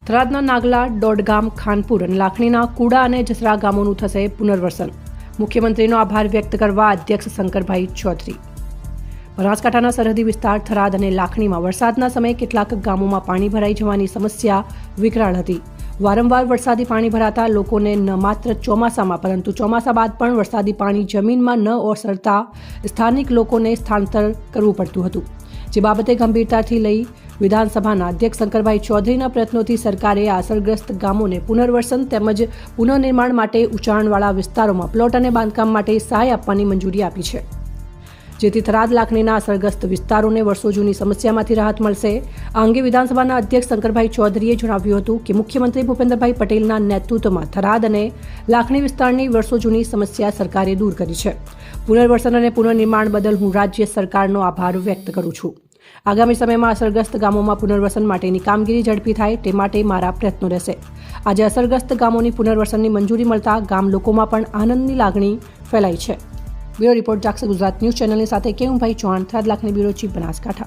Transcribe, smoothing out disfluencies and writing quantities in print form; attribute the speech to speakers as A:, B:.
A: થરાદના નાગલા, દોડગામ, ખાનપુર અને લાખણીના કુડા અને જસરા ગામોનું થશે પુનર્વસન. મુખ્યમંત્રીનો આભાર વ્યક્ત કરવા અધ્યક્ષ શંકરભાઈ ચૌધરી. બનાસકાંઠાના સરહદી વિસ્તાર થરાદ અને લાખણીમાં વરસાદના સમયે કેટલાક ગામોમાં પાણી ભરાઈ જવાની સમસ્યા વિકરાળ હતી. વારંવાર વરસાદી પાણી ભરાતા લોકોને ન માત્ર ચોમાસામાં પરંતુ ચોમાસા બાદ પણ વરસાદી પાણી જમીનમાં ન ઓસરતા સ્થાનિક લોકોને સ્થળાંતર કરવું પડતું હતું. જે બાબતે ગંભીરતાથી લઈ વિધાનસભાના અધ્યક્ષ શંકરભાઈ ચૌધરીના પ્રયત્નોથી સરકારે આ અસરગ્રસ્ત ગામોને પુનર્વસન તેમજ પુનઃનિર્માણ માટે ઊંચાણવાળા વિસ્તારોમાં પ્લોટ અને બાંધકામ માટે સહાય આપવાની મંજૂરી આપી છે, જેથી થરાદ લાખણીના અસરગ્રસ્ત વિસ્તારોને વર્ષો જૂની સમસ્યામાંથી રાહત મળશે. આ અંગે વિધાનસભાના અધ્યક્ષ શંકરભાઈ ચૌધરીએ જણાવ્યું હતું કે મુખ્યમંત્રી ભૂપેન્દ્રભાઈ પટેલના નેતૃત્વમાં થરાદ અને લાખણી વિસ્તારની વર્ષો જૂની સમસ્યા સરકારે દૂર કરી છે. પુનર્વસન અને પુનઃનિર્માણ બદલ હું રાજ્ય સરકારનો આભાર વ્યક્ત કરું છું. આગામી સમયમાં અસરગ્રસ્ત ગામોમાં પુનર્વસન માટેની કામગીરી ઝડપી થાય તે માટે મારા પ્રયત્નો રહેશે. આજે અસરગ્રસ્ત ગામોની પુનર્વસનની મંજૂરી મળતા ગામ લોકોમાં પણ આનંદની લાગણી ફેલાઈ છે. બ્યુરો રિપોર્ટ જાગૃત ગુજરાત ન્યૂઝ ચેનલની સાથે કેવુંભાઈ ચૌહાણ, થરાદ લાખણી બ્યુરો ચીફ, બનાસકાંઠા.